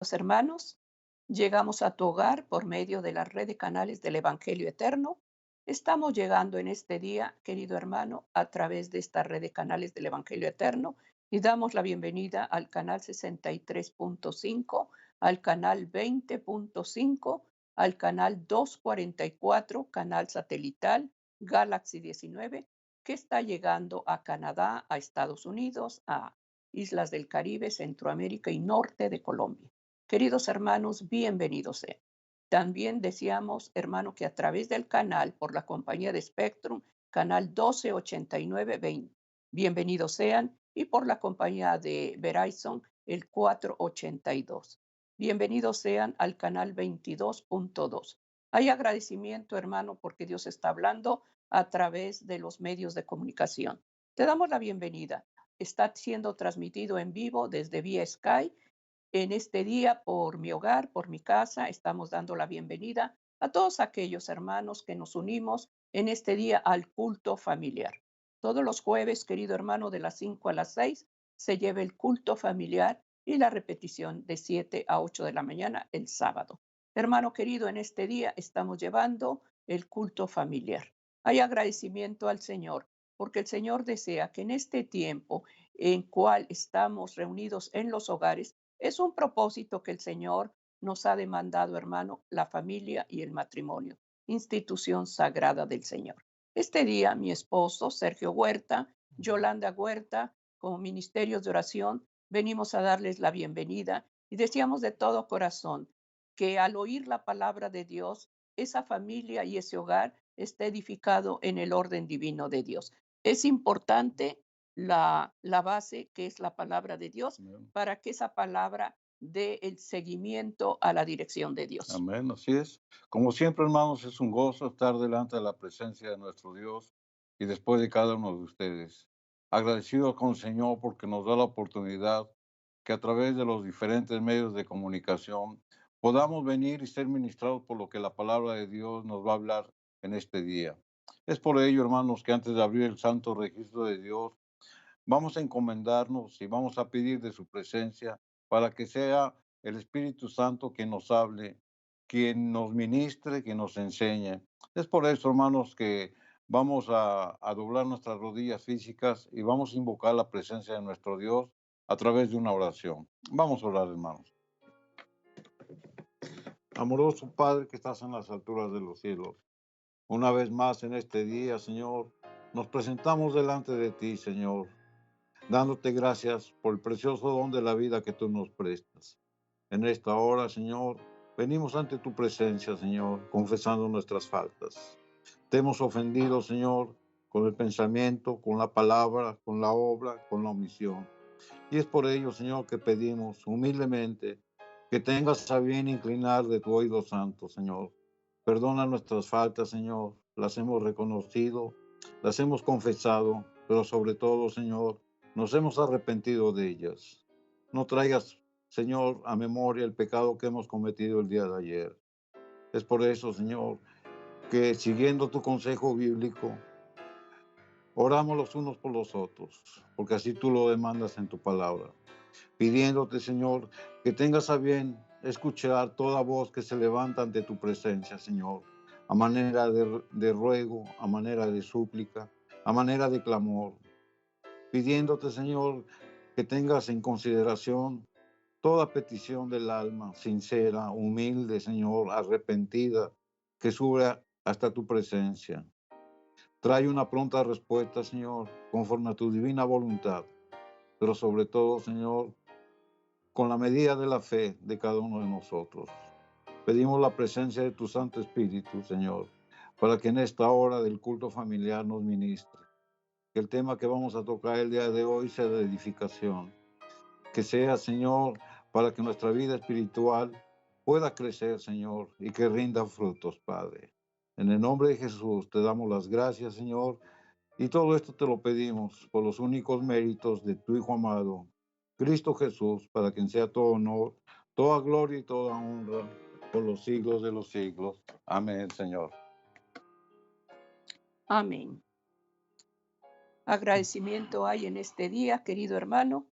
Los hermanos, llegamos a tu hogar por medio de la red de canales del Evangelio Eterno. Estamos llegando en este día, querido hermano, a través de esta red de canales del Evangelio Eterno y damos la bienvenida al canal 63.5, al canal 20.5, al canal 244, canal satelital Galaxy 19, que está llegando a Canadá, a Estados Unidos, a islas del Caribe, Centroamérica y norte de Colombia. Queridos hermanos, bienvenidos sean. También deseamos, hermano, que a través del canal, por la compañía de Spectrum, canal 1289, bienvenidos sean, y por la compañía de Verizon, el 482. Bienvenidos sean al canal 22.2. Hay agradecimiento, hermano, porque Dios está hablando a través de los medios de comunicación. Te damos la bienvenida. Está siendo transmitido en vivo desde vía Sky. En este día, por mi hogar, por mi casa, estamos dando la bienvenida a todos aquellos hermanos que nos unimos en este día al culto familiar. Todos los jueves, querido hermano, de las 5 a las 6 se lleva el culto familiar y la repetición de 7 a 8 de la mañana el sábado. Hermano querido, en este día estamos llevando el culto familiar. Hay agradecimiento al Señor, porque el Señor desea que en este tiempo en cual estamos reunidos en los hogares, es un propósito que el Señor nos ha demandado, hermano, la familia y el matrimonio, institución sagrada del Señor. Este día, mi esposo, Sergio Huerta, Yolanda Huerta, como ministerios de oración, venimos a darles la bienvenida y deseamos de todo corazón que al oír la palabra de Dios, esa familia y ese hogar esté edificado en el orden divino de Dios. Es importante la base que es la palabra de Dios Amén. para que esa palabra dé el seguimiento a la dirección de Dios. Amén, así es. Como siempre, hermanos, es un gozo estar delante de la presencia de nuestro Dios y después de cada uno de ustedes. Agradecido con el Señor porque nos da la oportunidad que a través de los diferentes medios de comunicación podamos venir y ser ministrados por lo que la palabra de Dios nos va a hablar en este día. Es por ello, hermanos, que antes de abrir el santo registro de Dios, vamos a encomendarnos y vamos a pedir de su presencia para que sea el Espíritu Santo quien nos hable, quien nos ministre, quien nos enseñe. Es por eso, hermanos, que vamos a doblar nuestras rodillas físicas y vamos a invocar la presencia de nuestro Dios a través de una oración. Vamos a orar, hermanos. Amoroso Padre que estás en las alturas de los cielos, una vez más en este día, Señor, nos presentamos delante de ti, Señor, dándote gracias por el precioso don de la vida que tú nos prestas. En esta hora, Señor, venimos ante tu presencia, Señor, confesando nuestras faltas. Te hemos ofendido, Señor, con el pensamiento, con la palabra, con la obra, con la omisión. Y es por ello, Señor, que pedimos humildemente que tengas a bien inclinar de tu oído santo, Señor. Perdona nuestras faltas, Señor. Las hemos reconocido, las hemos confesado, pero sobre todo, Señor, nos hemos arrepentido de ellas. No traigas, Señor, a memoria el pecado que hemos cometido el día de ayer. Es por eso, Señor, que siguiendo tu consejo bíblico, oramos los unos por los otros, porque así tú lo demandas en tu palabra, pidiéndote, Señor, que tengas a bien escuchar toda voz que se levanta ante tu presencia, Señor, a manera de ruego, a manera de súplica, a manera de clamor, pidiéndote, Señor, que tengas en consideración toda petición del alma, sincera, humilde, Señor, arrepentida, que sube hasta tu presencia. Trae una pronta respuesta, Señor, conforme a tu divina voluntad, pero sobre todo, Señor, con la medida de la fe de cada uno de nosotros. Pedimos la presencia de tu Santo Espíritu, Señor, para que en esta hora del culto familiar nos ministre. Que el tema que vamos a tocar el día de hoy sea de edificación. Que sea, Señor, para que nuestra vida espiritual pueda crecer, Señor, y que rinda frutos, Padre. En el nombre de Jesús te damos las gracias, Señor, y todo esto te lo pedimos por los únicos méritos de tu Hijo amado, Cristo Jesús, para quien sea todo honor, toda gloria y toda honra por los siglos de los siglos. Amén, Señor. Amén. Agradecimiento hay en este día, querido hermano,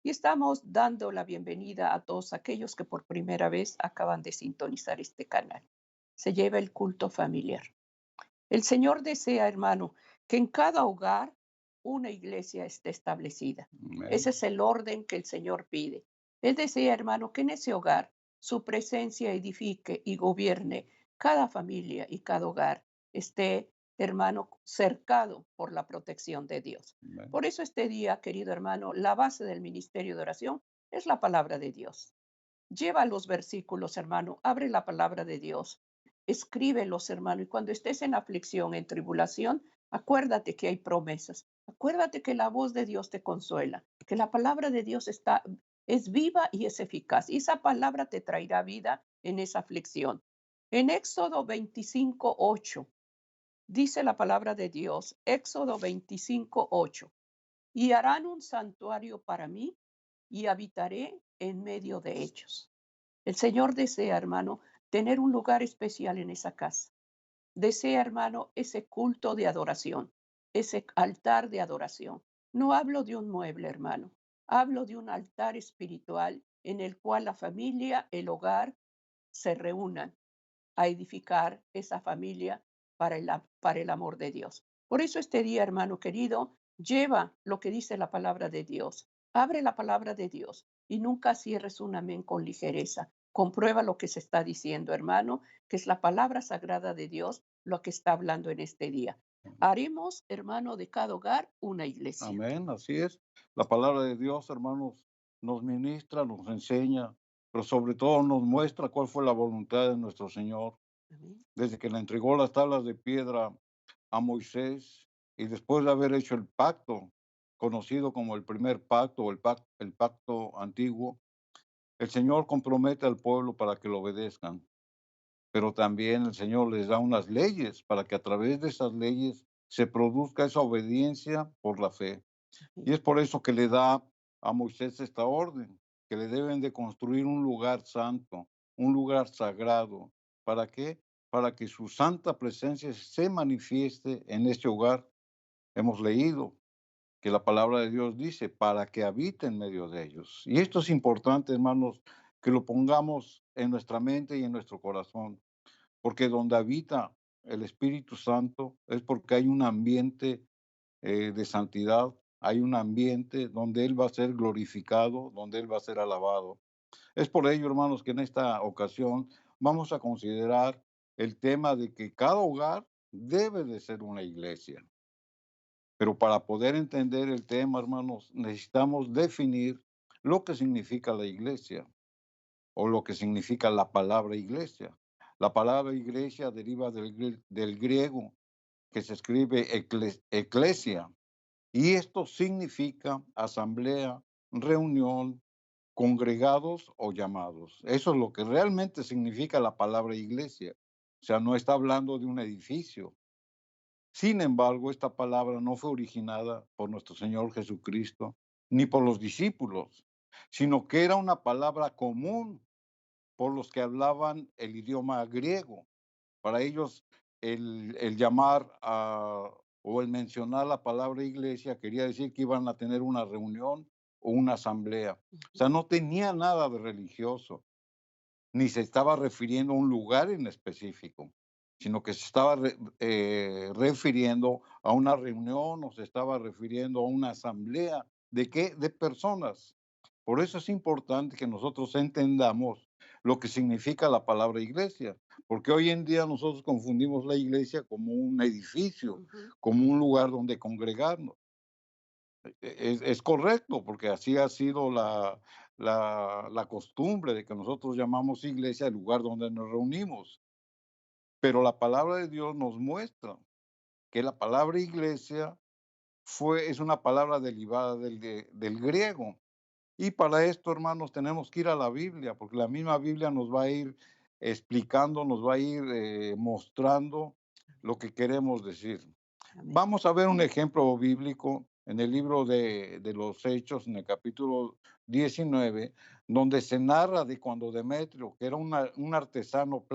y estamos dando la bienvenida a todos aquellos que por primera vez acaban de sintonizar este canal. Se lleva el culto familiar. El Señor desea, hermano, que en cada hogar una iglesia esté establecida. Amén. Ese es el orden que el Señor pide. Él desea, hermano, que en ese hogar su presencia edifique y gobierne cada familia y cada hogar esté, hermano, cercado por la protección de Dios. Amén. Por eso este día, querido hermano, la base del ministerio de oración es la palabra de Dios. Lleva los versículos, hermano, abre la palabra de Dios, escríbelos, hermano, y cuando estés en aflicción, en tribulación, acuérdate que hay promesas. Acuérdate que la voz de Dios te consuela, que la palabra de Dios es viva y es eficaz. Y esa palabra te traerá vida en esa aflicción. En Éxodo 25:8 dice la palabra de Dios, Éxodo 25:8, y harán un santuario para mí y habitaré en medio de ellos. El Señor desea, hermano, tener un lugar especial en esa casa. Desea, hermano, ese culto de adoración, ese altar de adoración. No hablo de un mueble, hermano. Hablo de un altar espiritual en el cual la familia, el hogar, se reúnan a edificar esa familia para el amor de Dios. Por eso este día, hermano querido, lleva lo que dice la palabra de Dios. Abre la palabra de Dios y nunca cierres un amén con ligereza. Comprueba lo que se está diciendo, hermano, que es la palabra sagrada de Dios lo que está hablando en este día. Haremos, hermano, de cada hogar una iglesia. Amén, así es. La palabra de Dios, hermanos, nos ministra, nos enseña, pero sobre todo nos muestra cuál fue la voluntad de nuestro Señor. Amén. Desde que le entregó las tablas de piedra a Moisés y después de haber hecho el pacto, conocido como el primer pacto o el pacto antiguo, el Señor compromete al pueblo para que lo obedezcan, pero también el Señor les da unas leyes para que a través de esas leyes se produzca esa obediencia por la fe. Y es por eso que le da a Moisés esta orden, que le deben de construir un lugar santo, un lugar sagrado. ¿Para qué? Para que su santa presencia se manifieste en este hogar. Hemos leído que la palabra de Dios dice, para que habite en medio de ellos. Y esto es importante, hermanos, que lo pongamos en nuestra mente y en nuestro corazón, porque donde habita el Espíritu Santo es porque hay un ambiente de santidad, hay un ambiente donde Él va a ser glorificado, donde Él va a ser alabado. Es por ello, hermanos, que en esta ocasión vamos a considerar el tema de que cada hogar debe de ser una iglesia. Pero para poder entender el tema, hermanos, necesitamos definir lo que significa la iglesia o lo que significa la palabra iglesia. La palabra iglesia deriva del griego que se escribe eclesia, y esto significa asamblea, reunión, congregados o llamados. Eso es lo que realmente significa la palabra iglesia. O sea, no está hablando de un edificio. Sin embargo, esta palabra no fue originada por nuestro Señor Jesucristo ni por los discípulos, sino que era una palabra común por los que hablaban el idioma griego. Para ellos, el llamar o el mencionar la palabra iglesia quería decir que iban a tener una reunión o una asamblea. O sea, no tenía nada de religioso, ni se estaba refiriendo a un lugar en específico, sino que se estaba refiriendo a una reunión o se estaba refiriendo a una asamblea. ¿De qué? De personas. Por eso es importante que nosotros entendamos lo que significa la palabra iglesia, porque hoy en día nosotros confundimos la iglesia como un edificio, Ujú. como un lugar donde congregarnos. Es correcto, porque así ha sido la costumbre de que nosotros llamamos iglesia el lugar donde nos reunimos. Pero la palabra de Dios nos muestra que la palabra iglesia es una palabra derivada del griego. Y para esto, hermanos, tenemos que ir a la Biblia, porque la misma Biblia nos va a ir explicando, nos va a ir mostrando lo que queremos decir. Amén. Vamos a ver un ejemplo bíblico en el libro de los Hechos, en el capítulo 19, donde se narra de cuando Demetrio, que era un artesano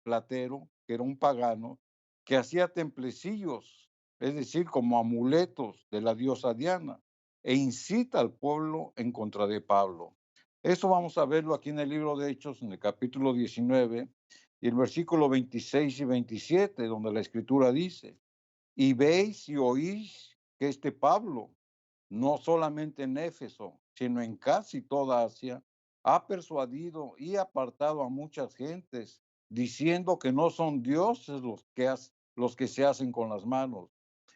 platero, que era un pagano, que hacía templecillos, es decir, como amuletos de la diosa Diana. e incita al pueblo en contra de Pablo. Eso vamos a verlo aquí en el libro de Hechos, en el capítulo 19, y el versículo 26 y 27, donde la escritura dice, y veis y oís que este Pablo, no solamente en Éfeso, sino en casi toda Asia, ha persuadido y apartado a muchas gentes, diciendo que no son dioses los que se hacen con las manos.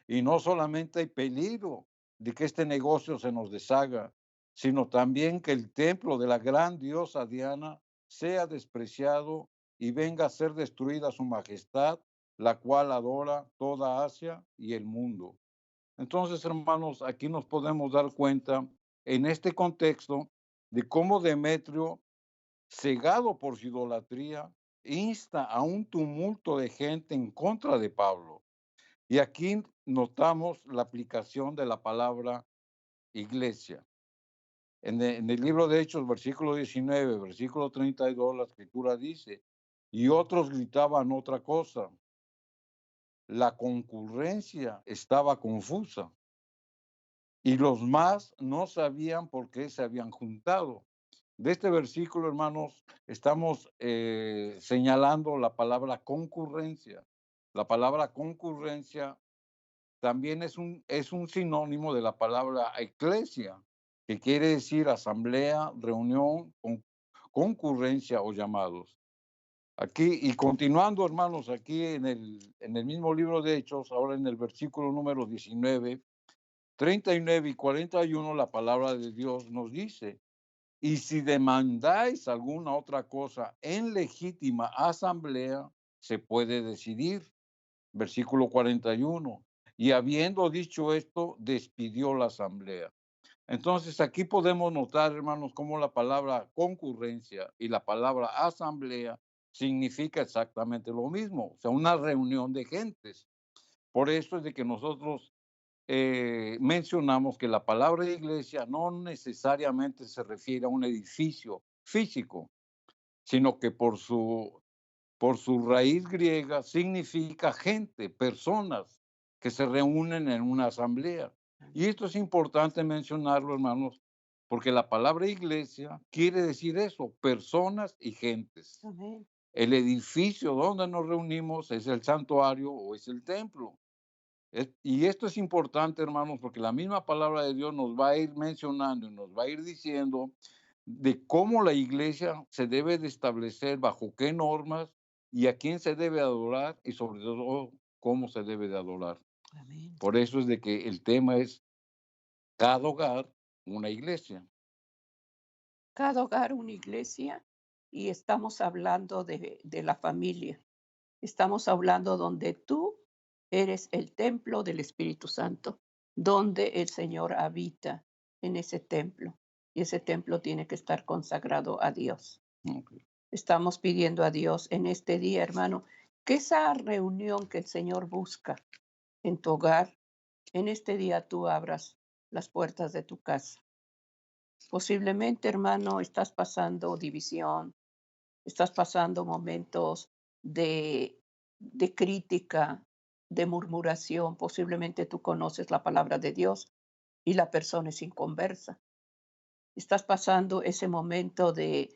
Y no solamente hay peligro de que este negocio se nos deshaga, sino también que el templo de la gran diosa Diana sea despreciado y venga a ser destruida su majestad, la cual adora toda Asia y el mundo. Entonces, hermanos, aquí nos podemos dar cuenta en este contexto de cómo Demetrio, cegado por su idolatría, insta a un tumulto de gente en contra de Pablo. Y aquí notamos la aplicación de la palabra iglesia. En el libro de Hechos, versículo 19, versículo 32, la escritura dice, y otros gritaban otra cosa. La concurrencia estaba confusa y los más no sabían por qué se habían juntado. De este versículo, hermanos, estamos señalando la palabra concurrencia. La palabra concurrencia también es un sinónimo de la palabra eclesia, que quiere decir asamblea, reunión, concurrencia o llamados. Aquí, y continuando, hermanos, aquí en el mismo libro de Hechos, ahora en el versículo número 19, 39 y 41, la palabra de Dios nos dice, y si demandáis alguna otra cosa en legítima asamblea, se puede decidir. Versículo 41. Y habiendo dicho esto, despidió la asamblea. Entonces aquí podemos notar, hermanos, cómo la palabra concurrencia y la palabra asamblea significa exactamente lo mismo, o sea, una reunión de gentes. Por eso es de que nosotros mencionamos que la palabra iglesia no necesariamente se refiere a un edificio físico, sino que por su raíz griega significa gente, personas que se reúnen en una asamblea. Y esto es importante mencionarlo, hermanos, porque la palabra iglesia quiere decir eso, personas y gentes. Amén. El edificio donde nos reunimos es el santuario o es el templo. Y esto es importante, hermanos, porque la misma palabra de Dios nos va a ir mencionando y nos va a ir diciendo de cómo la iglesia se debe de establecer, bajo qué normas y a quién se debe adorar y sobre todo cómo se debe de adorar. Amén. Por eso es de que el tema es cada hogar una iglesia. Cada hogar una iglesia y estamos hablando de la familia. Estamos hablando donde tú eres el templo del Espíritu Santo, donde el Señor habita en ese templo. Y ese templo tiene que estar consagrado a Dios. Ok. Estamos pidiendo a Dios en este día, hermano, que esa reunión que el Señor busca en tu hogar, en este día tú abras las puertas de tu casa. Posiblemente, hermano, estás pasando división, estás pasando momentos de crítica, de murmuración. Posiblemente tú conoces la palabra de Dios y la persona es inconversa. Estás pasando ese momento de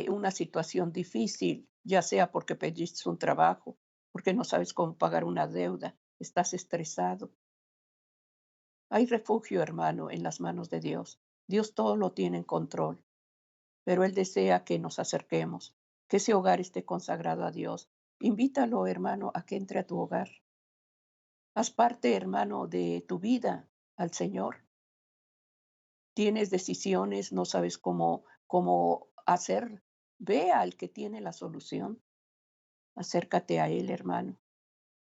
una situación difícil, ya sea porque perdiste un trabajo, porque no sabes cómo pagar una deuda, estás estresado. Hay refugio, hermano, en las manos de Dios. Dios todo lo tiene en control, pero Él desea que nos acerquemos, que ese hogar esté consagrado a Dios. Invítalo, hermano, a que entre a tu hogar. Haz parte, hermano, de tu vida al Señor. Tienes decisiones, no sabes cómo hacer. Ve al que tiene la solución. Acércate a Él, hermano.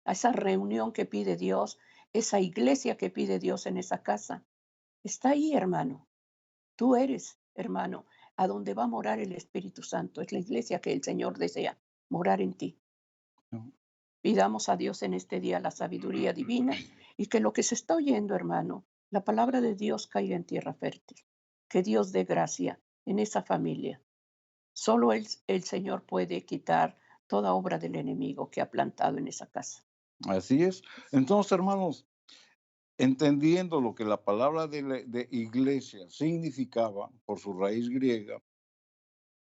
A esa reunión que pide Dios, esa iglesia que pide Dios en esa casa. Está ahí, hermano. Tú eres, hermano, a donde va a morar el Espíritu Santo. Es la iglesia que el Señor desea morar en ti. No. Pidamos a Dios en este día la sabiduría divina y que lo que se está oyendo, hermano, la palabra de Dios caiga en tierra fértil. Que Dios dé gracia en esa familia. Solo el Señor puede quitar toda obra del enemigo que ha plantado en esa casa. Así es. Entonces, hermanos, entendiendo lo que la palabra de iglesia significaba por su raíz griega,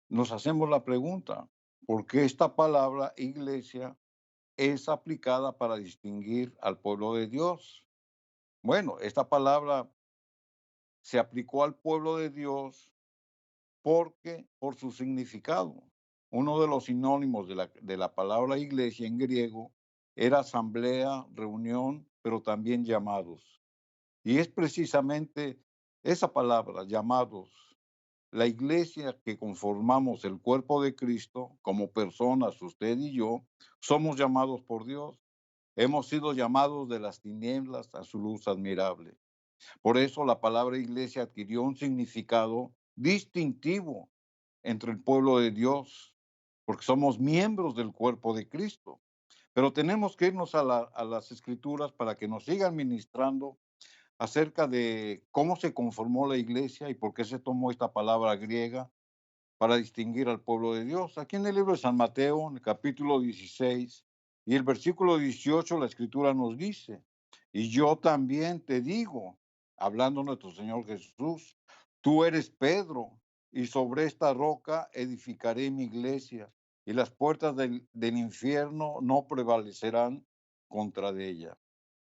nos hacemos la pregunta, ¿por qué esta palabra iglesia es aplicada para distinguir al pueblo de Dios? Bueno, esta palabra se aplicó al pueblo de Dios porque por su significado. Uno de los sinónimos de la palabra iglesia en griego era asamblea, reunión, pero también llamados. Y es precisamente esa palabra, llamados, la iglesia que conformamos el cuerpo de Cristo, como personas, usted y yo, somos llamados por Dios. Hemos sido llamados de las tinieblas a su luz admirable. Por eso la palabra iglesia adquirió un significado distintivo entre el pueblo de Dios, porque somos miembros del cuerpo de Cristo. Pero tenemos que irnos a las escrituras para que nos sigan ministrando acerca de cómo se conformó la iglesia y por qué se tomó esta palabra griega para distinguir al pueblo de Dios. Aquí en el libro de San Mateo, en el capítulo 16 y el versículo 18, la escritura nos dice, y yo también te digo, hablando nuestro Señor Jesús, tú eres Pedro, y sobre esta roca edificaré mi iglesia, y las puertas del infierno no prevalecerán contra de ella.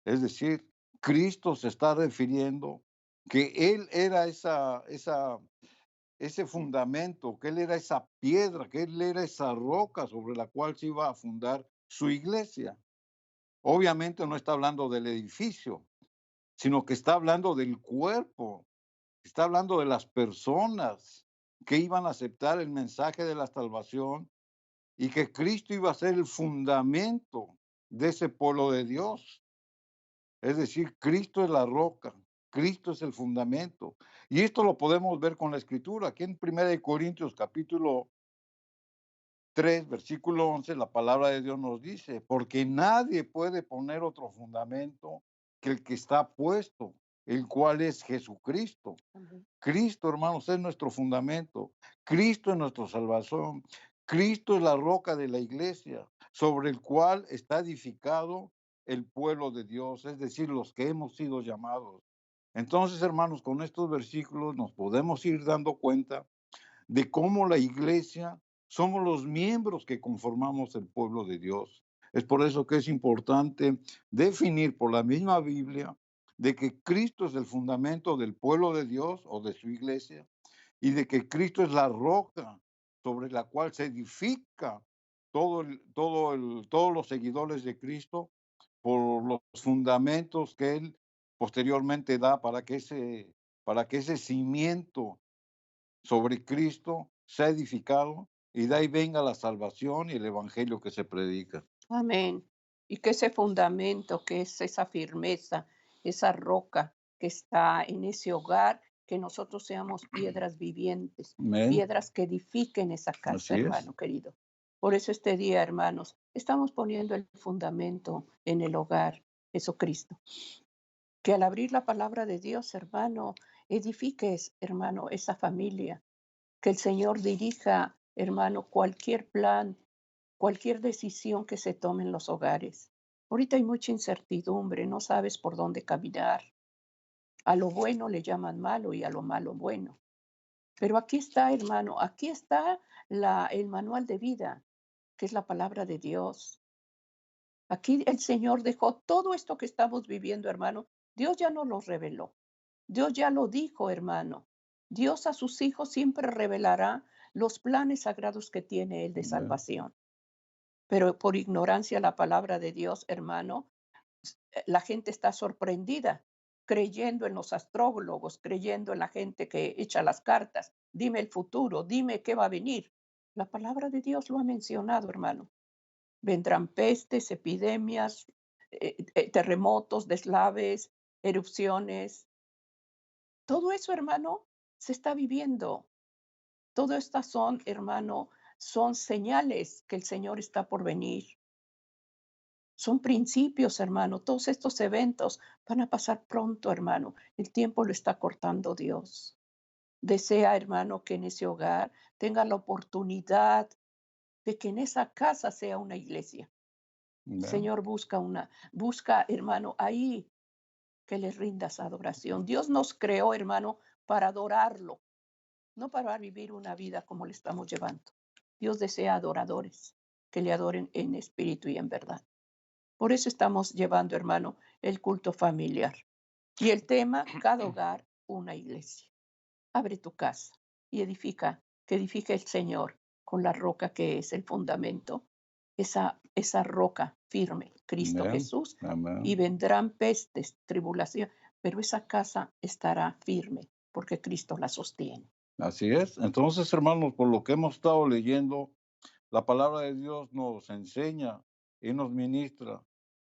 Es decir, Cristo se está refiriendo que Él era ese fundamento, que Él era esa piedra, que Él era esa roca sobre la cual se iba a fundar su iglesia. Obviamente no está hablando del edificio, sino que está hablando del cuerpo, está hablando de las personas que iban a aceptar el mensaje de la salvación y que Cristo iba a ser el fundamento de ese pueblo de Dios. Es decir, Cristo es la roca, Cristo es el fundamento. Y esto lo podemos ver con la escritura. Aquí en 1 Corintios capítulo 3, versículo 11, la palabra de Dios nos dice, porque nadie puede poner otro fundamento que el que está puesto, el cual es Jesucristo. Amén. Cristo, hermanos, es nuestro fundamento. Cristo es nuestra salvación. Cristo es la roca de la iglesia, sobre el cual está edificado el pueblo de Dios, es decir, los que hemos sido llamados. Entonces, hermanos, con estos versículos nos podemos ir dando cuenta de cómo la iglesia somos los miembros que conformamos el pueblo de Dios. Es por eso que es importante definir por la misma Biblia de que Cristo es el fundamento del pueblo de Dios o de su iglesia y de que Cristo es la roca sobre la cual se edifica todos los seguidores de Cristo por los fundamentos que Él posteriormente da para que ese cimiento sobre Cristo sea edificado y de ahí venga la salvación y el evangelio que se predica. Amén. Y que ese fundamento, que es esa firmeza, esa roca que está en ese hogar, que nosotros seamos piedras vivientes, Amén. piedras que edifiquen esa casa, Así es. hermano querido. Por eso este día, hermanos, estamos poniendo el fundamento en el hogar, Jesucristo. Que al abrir la palabra de Dios, hermano, edifiques, hermano, esa familia. Que el Señor dirija, hermano, cualquier plan, cualquier decisión que se tome en los hogares. Ahorita hay mucha incertidumbre, no sabes por dónde caminar. A lo bueno le llaman malo y a lo malo bueno. Pero aquí está, hermano, aquí está el manual de vida, que es la palabra de Dios. Aquí el Señor dejó todo esto que estamos viviendo, hermano. Dios ya nos lo reveló. Dios ya lo dijo, hermano. Dios a sus hijos siempre revelará los planes sagrados que tiene Él de Amén. salvación. Pero por ignorancia la palabra de Dios, hermano, la gente está sorprendida, creyendo en los astrólogos, creyendo en la gente que echa las cartas. Dime el futuro, dime qué va a venir. La palabra de Dios lo ha mencionado, hermano. Vendrán pestes, epidemias, terremotos, deslaves, erupciones. Todo eso, hermano, se está viviendo. Todo estas son, hermano, son señales que el Señor está por venir. Son principios, hermano. Todos estos eventos van a pasar pronto, hermano. El tiempo lo está cortando Dios. Desea, hermano, que en ese hogar tenga la oportunidad de que en esa casa sea una iglesia. Amén. Señor, busca, hermano, ahí que le rindas adoración. Dios nos creó, hermano, para adorarlo, no para vivir una vida como le estamos llevando. Dios desea adoradores que le adoren en espíritu y en verdad. Por eso estamos llevando, hermano, el culto familiar. Y el tema, cada hogar, una iglesia. Abre tu casa y edifica, que edifique el Señor con la roca que es el fundamento, esa roca firme, Cristo Amén. Jesús, y Amén. vendrán pestes, tribulación, pero esa casa estará firme porque Cristo la sostiene. Así es. Entonces, hermanos, por lo que hemos estado leyendo, la palabra de Dios nos enseña y nos ministra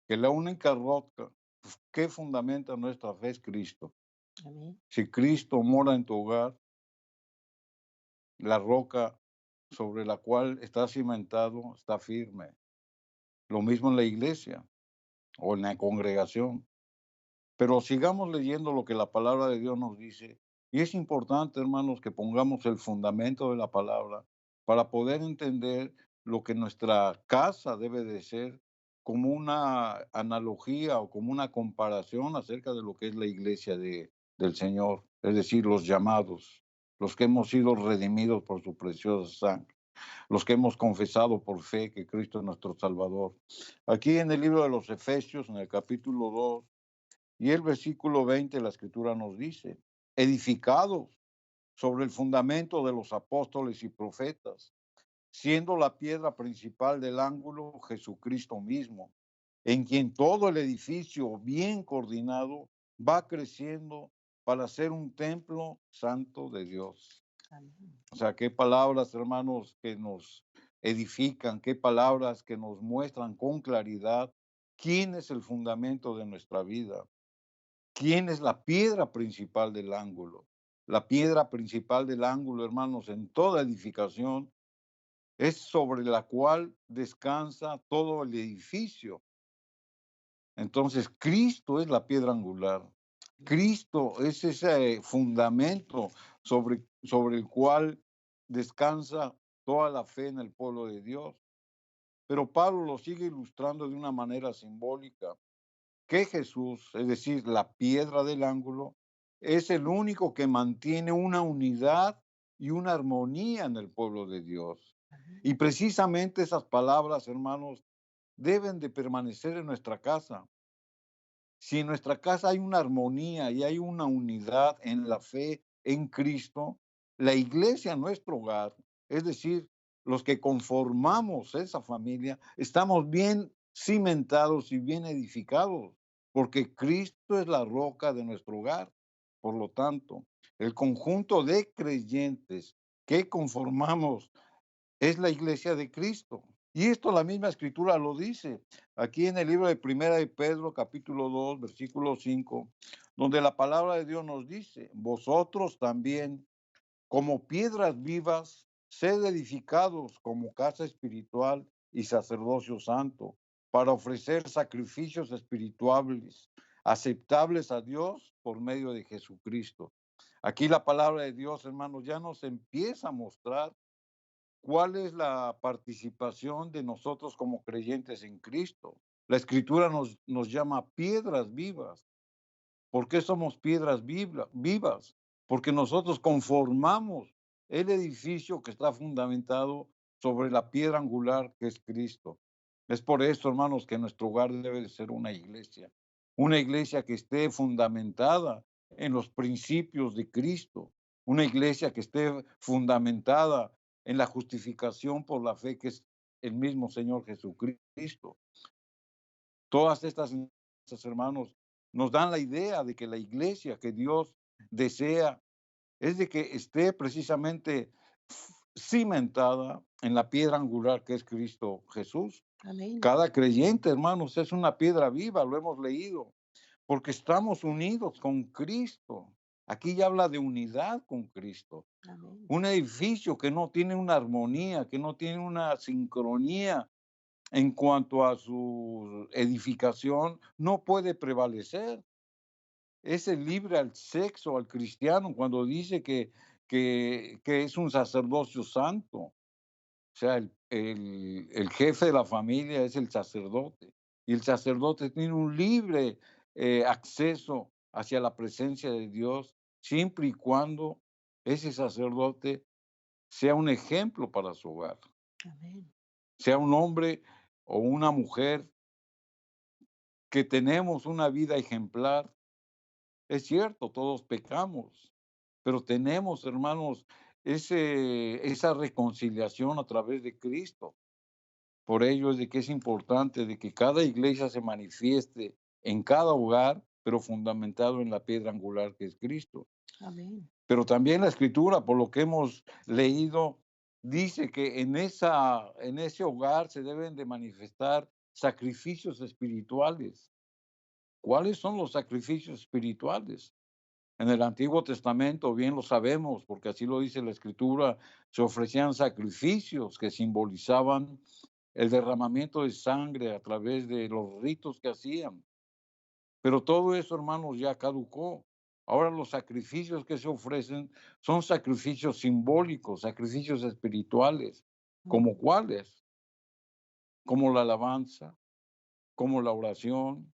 que la única roca que fundamenta nuestra fe es Cristo. Amén. Si Cristo mora en tu hogar, la roca sobre la cual está cimentado está firme. Lo mismo en la iglesia o en la congregación. Pero sigamos leyendo lo que la palabra de Dios nos dice. Y es importante, hermanos, que pongamos el fundamento de la palabra para poder entender lo que nuestra casa debe de ser como una analogía o como una comparación acerca de lo que es la iglesia del Señor, es decir, los llamados, los que hemos sido redimidos por su preciosa sangre, los que hemos confesado por fe que Cristo es nuestro Salvador. Aquí en el libro de los Efesios, en el capítulo 2 y el versículo 20, la escritura nos dice, edificados sobre el fundamento de los apóstoles y profetas, siendo la piedra principal del ángulo Jesucristo mismo, en quien todo el edificio bien coordinado va creciendo para ser un templo santo de Dios. Amén. O sea, qué palabras, hermanos, que nos edifican, qué palabras que nos muestran con claridad quién es el fundamento de nuestra vida. ¿Quién es la piedra principal del ángulo? La piedra principal del ángulo, hermanos, en toda edificación es sobre la cual descansa todo el edificio. Entonces, Cristo es la piedra angular. Cristo es ese fundamento sobre el cual descansa toda la fe en el pueblo de Dios. Pero Pablo lo sigue ilustrando de una manera simbólica que Jesús, es decir, la piedra del ángulo, es el único que mantiene una unidad y una armonía en el pueblo de Dios. Y precisamente esas palabras, hermanos, deben de permanecer en nuestra casa. Si en nuestra casa hay una armonía y hay una unidad en la fe en Cristo, la iglesia, nuestro hogar, es decir, los que conformamos esa familia, estamos bien cimentados y bien edificados, porque Cristo es la roca de nuestro hogar. Por lo tanto, el conjunto de creyentes que conformamos es la iglesia de Cristo. Y esto la misma escritura lo dice, aquí en el libro de Primera de Pedro, capítulo 2 versículo 5, donde la palabra de Dios nos dice, vosotros también, como piedras vivas, sed edificados como casa espiritual y sacerdocio santo, para ofrecer sacrificios espirituales, aceptables a Dios por medio de Jesucristo. Aquí la palabra de Dios, hermanos, ya nos empieza a mostrar ¿cuál es la participación de nosotros como creyentes en Cristo? La escritura nos llama piedras vivas. ¿Por qué somos piedras vivas? Porque nosotros conformamos el edificio que está fundamentado sobre la piedra angular que es Cristo. Es por eso, hermanos, que nuestro hogar debe de ser una iglesia que esté fundamentada en los principios de Cristo, una iglesia que esté fundamentada en la justificación por la fe que es el mismo Señor Jesucristo. Todas estas enseñanzas, hermanos, nos dan la idea de que la iglesia que Dios desea es de que esté precisamente cimentada en la piedra angular que es Cristo Jesús. Amén. Cada creyente, hermanos, es una piedra viva, lo hemos leído, porque estamos unidos con Cristo. Aquí ya habla de unidad con Cristo. Amén. Un edificio que no tiene una armonía, que no tiene una sincronía en cuanto a su edificación, no puede prevalecer. Es el libre al sexo, al cristiano, cuando dice que es un sacerdocio santo. O sea, el jefe de la familia es el sacerdote. Y el sacerdote tiene un libre acceso hacia la presencia de Dios, siempre y cuando ese sacerdote sea un ejemplo para su hogar, Amén. sea un hombre o una mujer que tenemos una vida ejemplar. Es cierto, todos pecamos, pero tenemos, hermanos, esa reconciliación a través de Cristo. Por ello es de que es importante de que cada iglesia se manifieste en cada hogar, pero fundamentado en la piedra angular que es Cristo. Amén. Pero también la Escritura, por lo que hemos leído, dice que en ese hogar se deben de manifestar sacrificios espirituales. ¿Cuáles son los sacrificios espirituales? En el Antiguo Testamento, bien lo sabemos, porque así lo dice la Escritura, se ofrecían sacrificios que simbolizaban el derramamiento de sangre a través de los ritos que hacían. Pero todo eso, hermanos, ya caducó. Ahora los sacrificios que se ofrecen son sacrificios simbólicos, sacrificios espirituales. ¿Como Amén. cuáles? Como la alabanza, como la oración,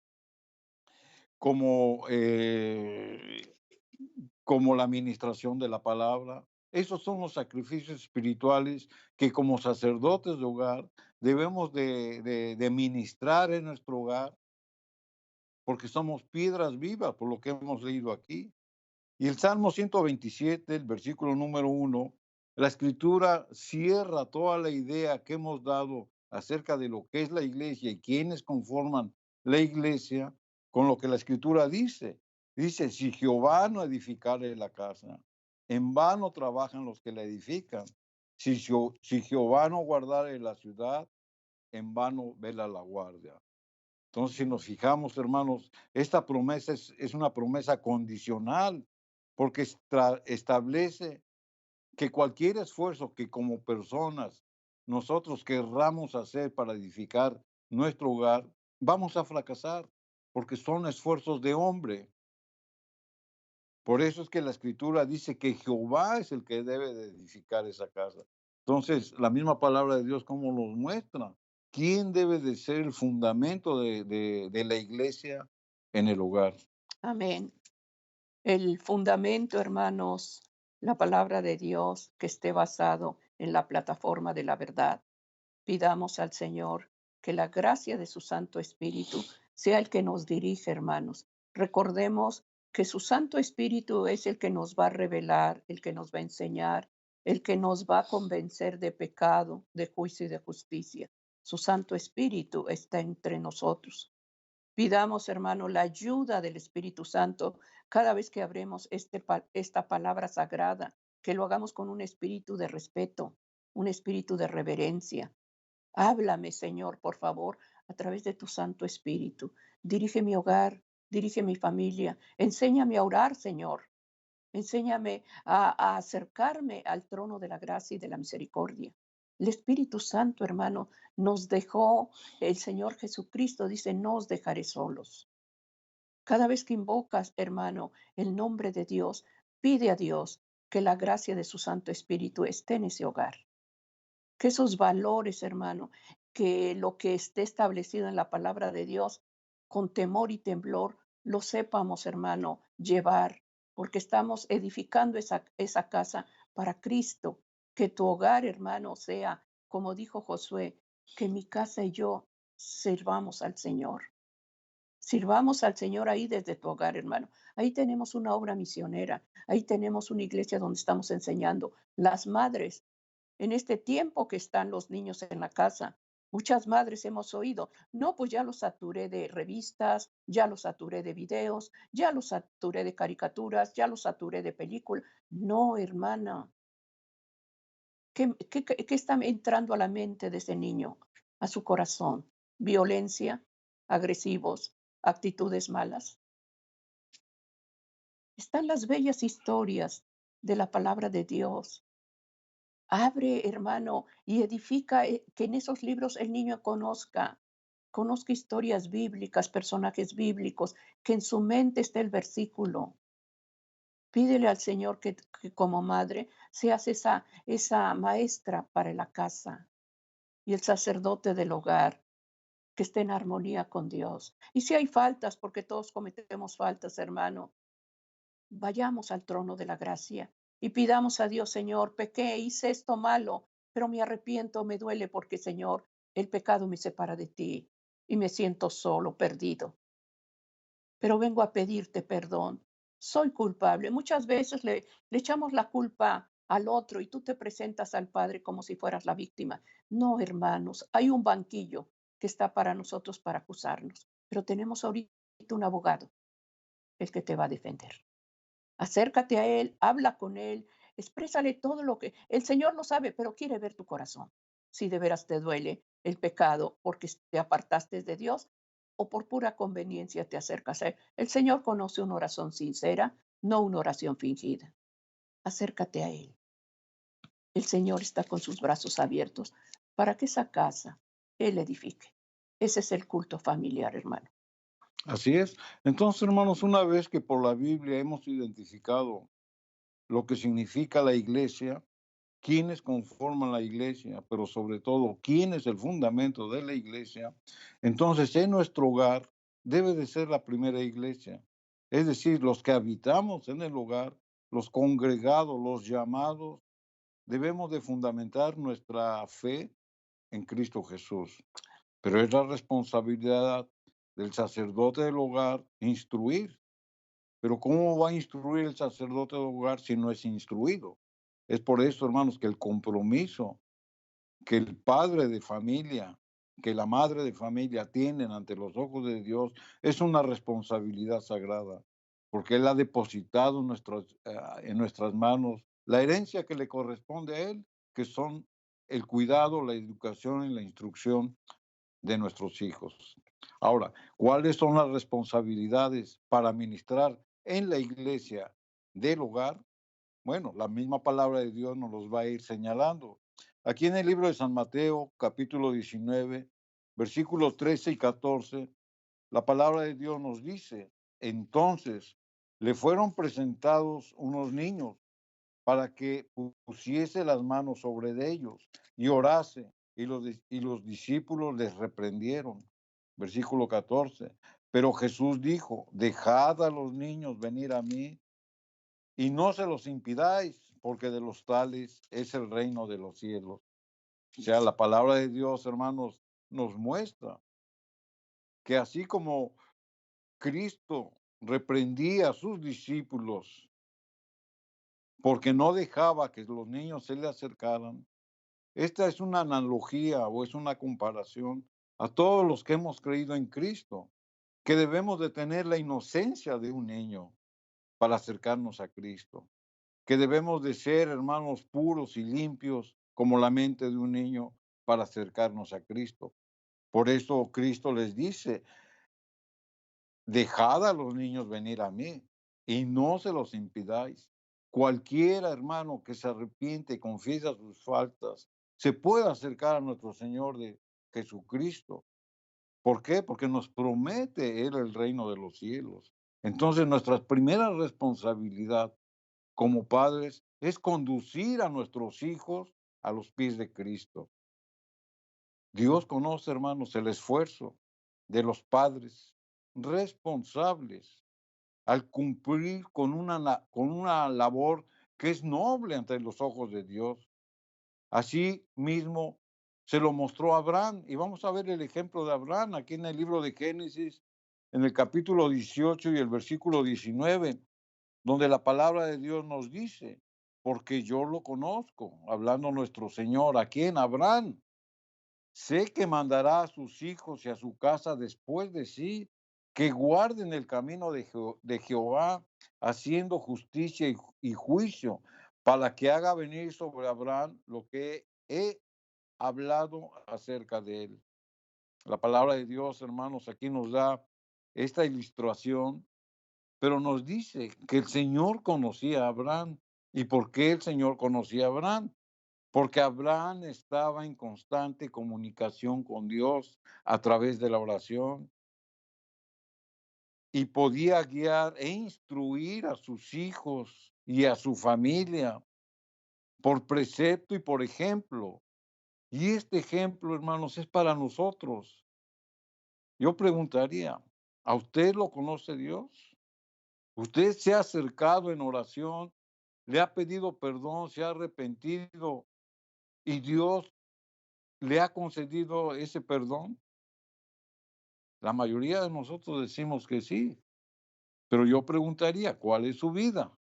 como como la administración de la palabra. Esos son los sacrificios espirituales que como sacerdotes de hogar debemos de ministrar en nuestro hogar, porque somos piedras vivas, por lo que hemos leído aquí. Y el Salmo 127, el versículo número 1, la escritura cierra toda la idea que hemos dado acerca de lo que es la iglesia y quienes conforman la iglesia con lo que la escritura dice. Dice, si Jehová no edificare la casa, en vano trabajan los que la edifican. Si Jehová no guardare la ciudad, en vano vela la guardia. Entonces, si nos fijamos, hermanos, esta promesa es una promesa condicional, porque establece que cualquier esfuerzo que como personas nosotros querramos hacer para edificar nuestro hogar, vamos a fracasar, porque son esfuerzos de hombre. Por eso es que la escritura dice que Jehová es el que debe de edificar esa casa. Entonces, la misma palabra de Dios, ¿cómo nos muestra? ¿Quién debe de ser el fundamento de la iglesia en el hogar? Amén. El fundamento, hermanos, la palabra de Dios que esté basado en la plataforma de la verdad. Pidamos al Señor que la gracia de su Santo Espíritu sea el que nos dirige, hermanos. Recordemos que su Santo Espíritu es el que nos va a revelar, el que nos va a enseñar, el que nos va a convencer de pecado, de juicio y de justicia. Su Santo Espíritu está entre nosotros. Pidamos, hermano, la ayuda del Espíritu Santo cada vez que abremos esta palabra sagrada, que lo hagamos con un espíritu de respeto, un espíritu de reverencia. Háblame, Señor, por favor, a través de tu Santo Espíritu. Dirige mi hogar, dirige mi familia. Enséñame a orar, Señor. Enséñame a acercarme al trono de la gracia y de la misericordia. El Espíritu Santo, hermano, nos dejó, el Señor Jesucristo dice, no os dejaré solos. Cada vez que invocas, hermano, el nombre de Dios, pide a Dios que la gracia de su Santo Espíritu esté en ese hogar. Que esos valores, hermano, que lo que esté establecido en la palabra de Dios, con temor y temblor, lo sepamos, hermano, llevar, porque estamos edificando esa casa para Cristo. Que tu hogar, hermano, sea, como dijo Josué, que mi casa y yo sirvamos al Señor. Sirvamos al Señor ahí desde tu hogar, hermano. Ahí tenemos una obra misionera, ahí tenemos una iglesia donde estamos enseñando. Las madres en este tiempo que están los niños en la casa. Muchas madres hemos oído, no, pues ya los saturé de revistas, ya los saturé de videos, ya los saturé de caricaturas, ya los saturé de películas. No, hermana, ¿qué está entrando a la mente de ese niño, a su corazón? Violencia, agresivos, actitudes malas. Están las bellas historias de la palabra de Dios. Abre, hermano, y edifica, que en esos libros el niño conozca historias bíblicas, personajes bíblicos, que en su mente esté el versículo. Pídele al Señor que como madre seas esa maestra para la casa y el sacerdote del hogar. que esté en armonía con Dios. Y si hay faltas, porque todos cometemos faltas, hermano, vayamos al trono de la gracia y pidamos a Dios, Señor, pequé, hice esto malo, pero me arrepiento, me duele porque, Señor, el pecado me separa de ti y me siento solo, perdido. Pero vengo a pedirte perdón. Soy culpable. Muchas veces le echamos la culpa al otro y tú te presentas al Padre como si fueras la víctima. No, hermanos, hay un banquillo que está para nosotros para acusarnos, pero tenemos ahorita un abogado, el que te va a defender. Acércate a Él, habla con Él, exprésale todo lo que el Señor lo sabe, pero quiere ver tu corazón. Si de veras te duele el pecado porque te apartaste de Dios o por pura conveniencia te acercas a Él. El Señor conoce una oración sincera, no una oración fingida. Acércate a Él. El Señor está con sus brazos abiertos para que esa casa Él edifique. Ese es el culto familiar, hermano. Así es. Entonces, hermanos, una vez que por la Biblia hemos identificado lo que significa la iglesia, quiénes conforman la iglesia, pero sobre todo quién es el fundamento de la iglesia, entonces en nuestro hogar debe de ser la primera iglesia. Es decir, los que habitamos en el hogar, los congregados, los llamados, debemos de fundamentar nuestra fe en Cristo Jesús. Pero es la responsabilidad del sacerdote del hogar instruir. Pero ¿cómo va a instruir el sacerdote del hogar si no es instruido? Es por eso, hermanos, que el compromiso que el padre de familia, que la madre de familia tienen ante los ojos de Dios es una responsabilidad sagrada, porque Él ha depositado en nuestras manos la herencia que le corresponde a Él, que son el cuidado, la educación y la instrucción de nuestros hijos. Ahora, ¿cuáles son las responsabilidades para ministrar en la iglesia del hogar? Bueno, la misma palabra de Dios nos los va a ir señalando. Aquí en el libro de San Mateo, capítulo 19, versículos 13 y 14, la palabra de Dios nos dice, entonces le fueron presentados unos niños para que pusiese las manos sobre ellos y orase, y los discípulos les reprendieron. Versículo 14. Pero Jesús dijo, dejad a los niños venir a mí y no se los impidáis, porque de los tales es el reino de los cielos. O sea, la palabra de Dios, hermanos, nos muestra que así como Cristo reprendía a sus discípulos porque no dejaba que los niños se le acercaran, esta es una analogía o es una comparación a todos los que hemos creído en Cristo, que debemos de tener la inocencia de un niño para acercarnos a Cristo, que debemos de ser, hermanos, puros y limpios como la mente de un niño para acercarnos a Cristo. Por eso Cristo les dice, dejad a los niños venir a mí y no se los impidáis. Cualquiera, hermano, que se arrepiente y confiesa sus faltas, se puede acercar a nuestro Señor de Jesucristo. ¿Por qué? Porque nos promete Él el reino de los cielos. Entonces, nuestra primera responsabilidad como padres es conducir a nuestros hijos a los pies de Cristo. Dios conoce, hermanos, el esfuerzo de los padres responsables al cumplir con una labor que es noble ante los ojos de Dios. Así mismo se lo mostró a Abraham. Y vamos a ver el ejemplo de Abraham aquí en el libro de Génesis, en el capítulo 18 y el versículo 19, donde la palabra de Dios nos dice, porque yo lo conozco, hablando nuestro Señor, ¿a quién? Abraham. Sé que mandará a sus hijos y a su casa después de sí, que guarden el camino de Jehová, haciendo justicia y juicio, para que haga venir sobre Abraham lo que he hablado acerca de él. La palabra de Dios, hermanos, aquí nos da esta ilustración, pero nos dice que el Señor conocía a Abraham. ¿Y por qué el Señor conocía a Abraham? Porque Abraham estaba en constante comunicación con Dios a través de la oración y podía guiar e instruir a sus hijos y a su familia por precepto y por ejemplo. Y este ejemplo, hermanos, es para nosotros. Yo preguntaría, ¿a usted lo conoce Dios? ¿Usted se ha acercado en oración, le ha pedido perdón, se ha arrepentido y Dios le ha concedido ese perdón? La mayoría de nosotros decimos que sí, pero yo preguntaría, ¿cuál es su vida?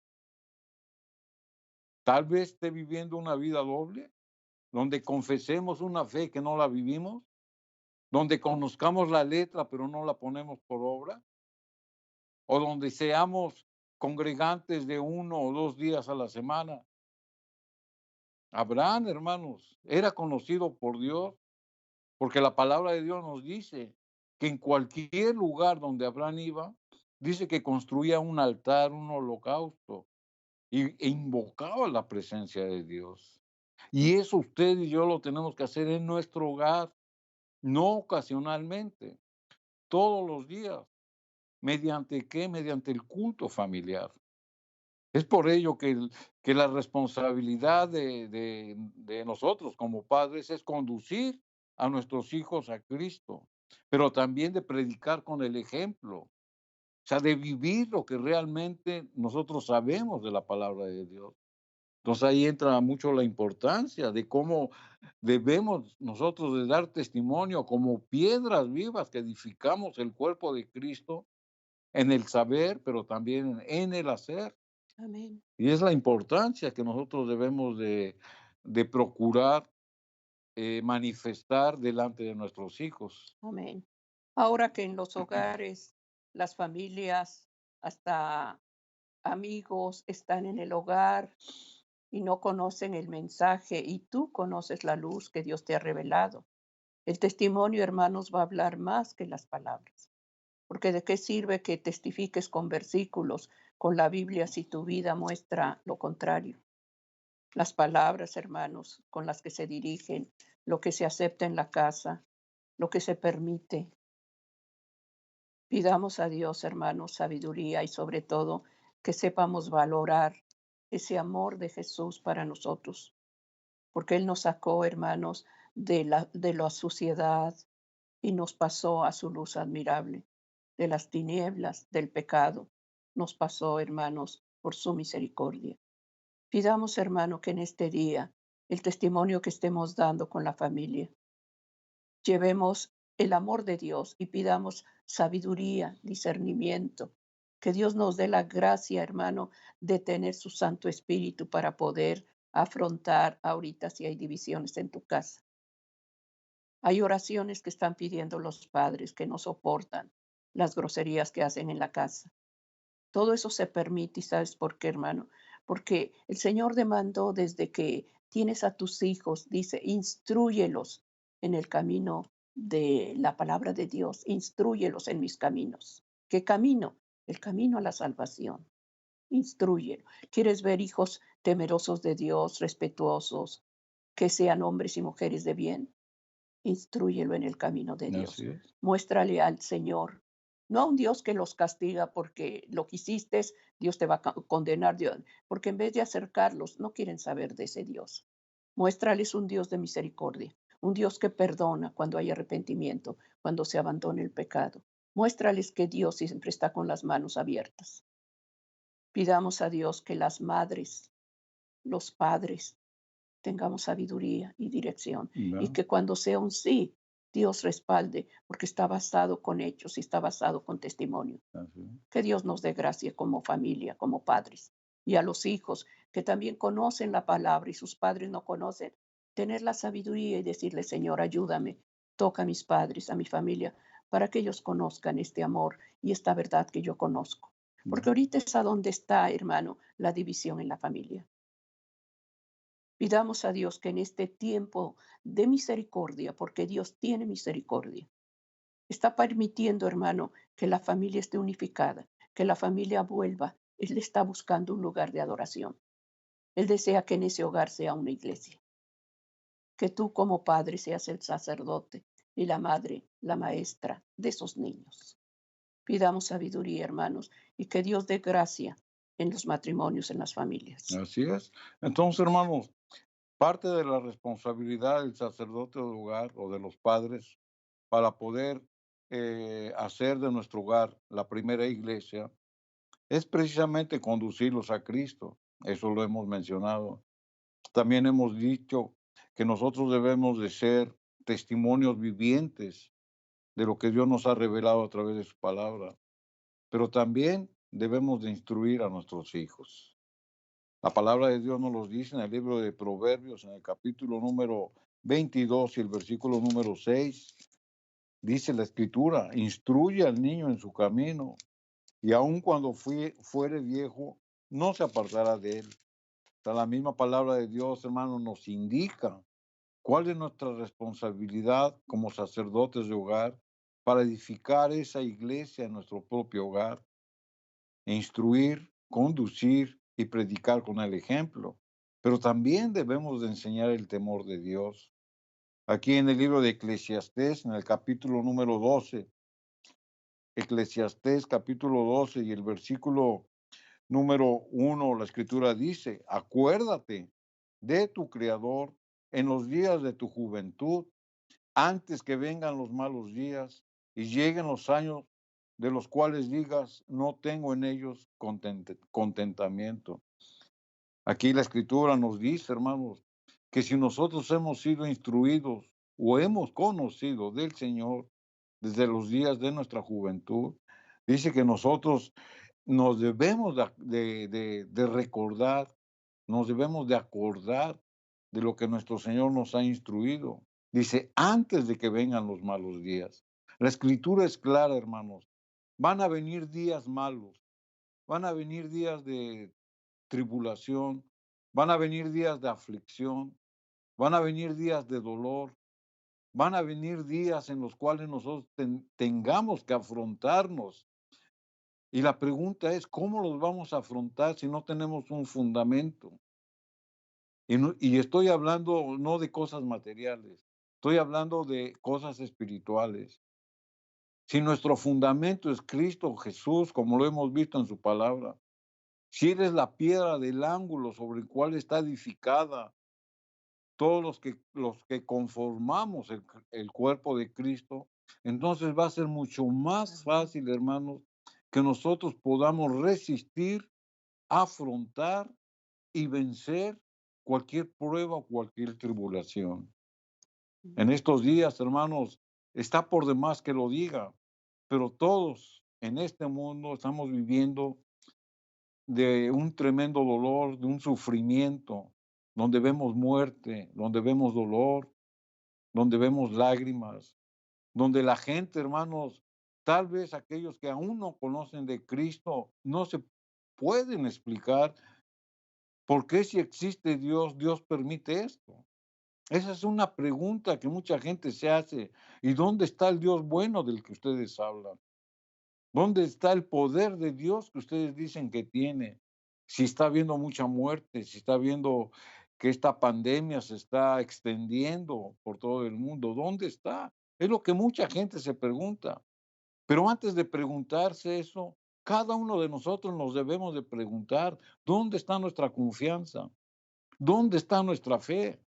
Tal vez esté viviendo una vida doble, donde confesemos una fe que no la vivimos, donde conozcamos la letra pero no la ponemos por obra, o donde seamos congregantes de 1 o 2 días a la semana. Abraham, hermanos, era conocido por Dios, porque la palabra de Dios nos dice que en cualquier lugar donde Abraham iba, dice que construía un altar, un holocausto, e invocaba la presencia de Dios. Y eso usted y yo lo tenemos que hacer en nuestro hogar, no ocasionalmente, todos los días. ¿Mediante qué? Mediante el culto familiar. Es por ello que la responsabilidad de nosotros como padres es conducir a nuestros hijos a Cristo, pero también de predicar con el ejemplo, o sea, de vivir lo que realmente nosotros sabemos de la palabra de Dios. Entonces ahí entra mucho la importancia de cómo debemos nosotros de dar testimonio como piedras vivas que edificamos el cuerpo de Cristo en el saber, pero también en el hacer. Amén, Y es la importancia que nosotros debemos de procurar manifestar delante de nuestros hijos. amén. Ahora que en los hogares, las familias, hasta amigos están en el hogar y no conocen el mensaje y tú conoces la luz que Dios te ha revelado. El testimonio, hermanos, va a hablar más que las palabras. Porque de qué sirve que testifiques con versículos, con la Biblia, si tu vida muestra lo contrario. Las palabras, hermanos, con las que se dirigen, lo que se acepta en la casa, lo que se permite. Pidamos a Dios, hermanos, sabiduría y sobre todo que sepamos valorar ese amor de Jesús para nosotros, porque Él nos sacó, hermanos, de la suciedad y nos pasó a su luz admirable. De las tinieblas del pecado nos pasó, hermanos, por su misericordia. Pidamos, hermano, que en este día el testimonio que estemos dando con la familia, llevemos el amor de Dios y pidamos sabiduría, discernimiento, que Dios nos dé la gracia, hermano, de tener su Santo Espíritu para poder afrontar ahorita si hay divisiones en tu casa. Hay oraciones que están pidiendo los padres que no soportan las groserías que hacen en la casa. Todo eso se permite, ¿y sabes por qué, hermano? Porque el Señor demandó desde que tienes a tus hijos, dice, instrúyelos en el camino de la palabra de Dios, instrúyelos en mis caminos. ¿Qué camino? El camino a la salvación. Instrúyelo. ¿Quieres ver hijos temerosos de Dios, respetuosos, que sean hombres y mujeres de bien? Instrúyelo en el camino de Así Dios. es. Muéstrale al Señor, no a un Dios que los castiga porque lo que hiciste, Dios te va a condenar, Dios, porque en vez de acercarlos, no quieren saber de ese Dios. Muéstrales un Dios de misericordia, un Dios que perdona cuando hay arrepentimiento, cuando se abandona el pecado. Muéstrales que Dios siempre está con las manos abiertas. Pidamos a Dios que las madres, los padres, tengamos sabiduría y dirección y ¿Verdad? que cuando sea un sí, Dios respalde porque está basado con hechos y está basado con testimonio. Así es. Que Dios nos dé gracia como familia, como padres y a los hijos que también conocen la palabra y sus padres no conocen, tener la sabiduría y decirle, Señor, ayúdame, toca a mis padres, a mi familia, para que ellos conozcan este amor y esta verdad que yo conozco. Porque ¿Verdad? ahorita es a donde está, hermano, la división en la familia. Pidamos a Dios que en este tiempo de misericordia, porque Dios tiene misericordia, está permitiendo, hermano, que la familia esté unificada, que la familia vuelva. Él está buscando un lugar de adoración. Él desea que en ese hogar sea una iglesia, que tú como padre seas el sacerdote y la madre, la maestra de esos niños. Pidamos sabiduría, hermanos, y que Dios dé gracia en los matrimonios, en las familias. Así es. Entonces, hermanos, parte de la responsabilidad del sacerdote del hogar o de los padres para poder hacer de nuestro hogar la primera iglesia es precisamente conducirlos a Cristo. Eso lo hemos mencionado. También hemos dicho que nosotros debemos de ser testimonios vivientes de lo que Dios nos ha revelado a través de su palabra, pero también debemos de instruir a nuestros hijos. La palabra de Dios nos lo dice en el libro de Proverbios, en el capítulo número 22 y el versículo número 6. Dice la escritura: instruye al niño en su camino, y aun cuando fuere viejo, no se apartará de él. O sea, la misma palabra de Dios, hermano, nos indica cuál es nuestra responsabilidad como sacerdotes de hogar para edificar esa iglesia en nuestro propio hogar, e instruir, conducir y predicar con el ejemplo. Pero también debemos de enseñar el temor de Dios. Aquí en el libro de Eclesiastés, en el capítulo número 12, Eclesiastés capítulo 12 y el versículo número 1, la escritura dice: acuérdate de tu Creador en los días de tu juventud, antes que vengan los malos días y lleguen los años de los cuales digas, no tengo en ellos contentamiento. Aquí la escritura nos dice, hermanos, que si nosotros hemos sido instruidos o hemos conocido del Señor desde los días de nuestra juventud, dice que nosotros nos debemos de recordar, nos debemos de acordar de lo que nuestro Señor nos ha instruido. Dice, antes de que vengan los malos días. La escritura es clara, hermanos. Van a venir días malos, van a venir días de tribulación, van a venir días de aflicción, van a venir días de dolor, van a venir días en los cuales nosotros tengamos que afrontarnos. Y la pregunta es, ¿cómo los vamos a afrontar si no tenemos un fundamento? Y estoy hablando no de cosas materiales, estoy hablando de cosas espirituales. Si nuestro fundamento es Cristo Jesús, como lo hemos visto en su palabra, si eres la piedra del ángulo sobre el cual está edificada todos los que conformamos el cuerpo de Cristo, entonces va a ser mucho más fácil, hermanos, que nosotros podamos resistir, afrontar y vencer cualquier prueba o cualquier tribulación. En Ujú. estos días, hermanos, está por demás que lo diga, pero todos en este mundo estamos viviendo de un tremendo dolor, de un sufrimiento, donde vemos muerte, donde vemos dolor, donde vemos lágrimas, donde la gente, hermanos, tal vez aquellos que aún no conocen de Cristo, no se pueden explicar por qué si existe Dios, Dios permite esto. Esa es una pregunta que mucha gente se hace. ¿Y dónde está el Dios bueno del que ustedes hablan? ¿Dónde está el poder de Dios que ustedes dicen que tiene? Si está habiendo mucha muerte, si está viendo que esta pandemia se está extendiendo por todo el mundo, ¿dónde está? Es lo que mucha gente se pregunta. Pero antes de preguntarse eso, cada uno de nosotros nos debemos de preguntar, ¿dónde está nuestra confianza? ¿Dónde está nuestra fe?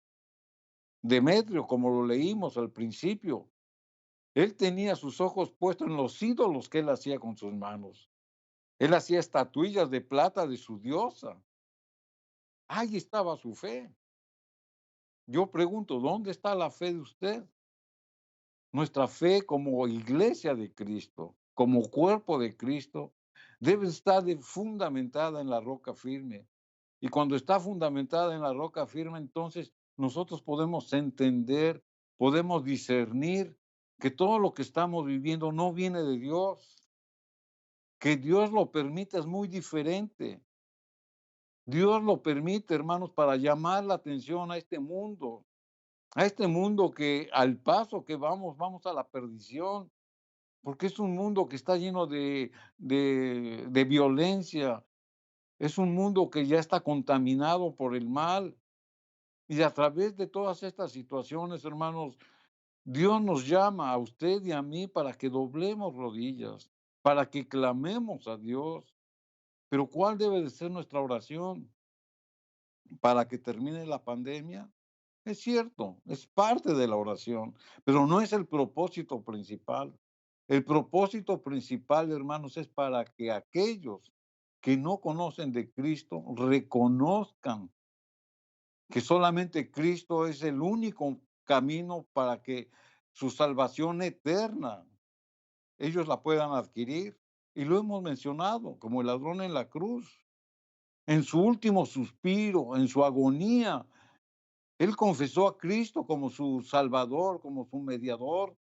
Demetrio, como lo leímos al principio, él tenía sus ojos puestos en los ídolos que él hacía con sus manos. Él hacía estatuillas de plata de su diosa. Ahí estaba su fe. Yo pregunto, ¿dónde está la fe de usted? Nuestra fe como iglesia de Cristo, como cuerpo de Cristo, debe estar fundamentada en la roca firme. Y cuando está fundamentada en la roca firme, entonces nosotros podemos entender, podemos discernir que todo lo que estamos viviendo no viene de Dios. Que Dios lo permite es muy diferente. Dios lo permite, hermanos, para llamar la atención a este mundo que al paso que vamos, vamos a la perdición, porque es un mundo que está lleno de violencia, es un mundo que ya está contaminado por el mal. Y a través de todas estas situaciones, hermanos, Dios nos llama a usted y a mí para que doblemos rodillas, para que clamemos a Dios. Pero ¿cuál debe de ser nuestra oración? ¿Para que termine la pandemia? Es cierto, es parte de la oración, pero no es el propósito principal. El propósito principal, hermanos, es para que aquellos que no conocen de Cristo reconozcan que solamente Cristo es el único camino para que su salvación eterna ellos la puedan adquirir. Y lo hemos mencionado, como el ladrón en la cruz. En su último suspiro, en su agonía, él confesó a Cristo como su Salvador, como su mediador,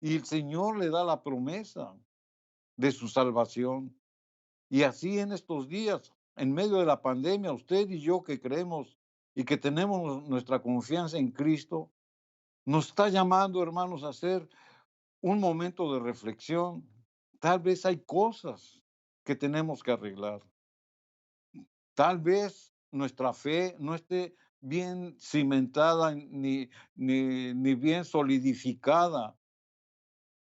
y el Señor le da la promesa de su salvación. Y así en estos días, en medio de la pandemia, usted y yo que creemos y que tenemos nuestra confianza en Cristo, nos está llamando, hermanos, a hacer un momento de reflexión. Tal vez hay cosas que tenemos que arreglar. Tal vez nuestra fe no esté bien cimentada ni bien solidificada,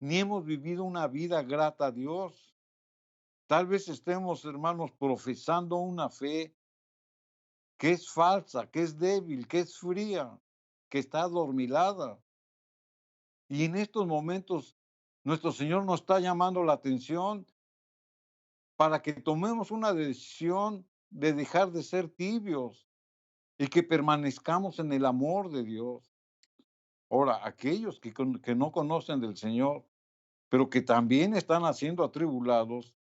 ni hemos vivido una vida grata a Dios. Tal vez estemos, hermanos, profesando una fe que es falsa, que es débil, que es fría, que está adormilada. Y en estos momentos nuestro Señor nos está llamando la atención para que tomemos una decisión de dejar de ser tibios y que permanezcamos en el amor de Dios. Ahora, aquellos que no conocen del Señor, pero que también están siendo atribulados,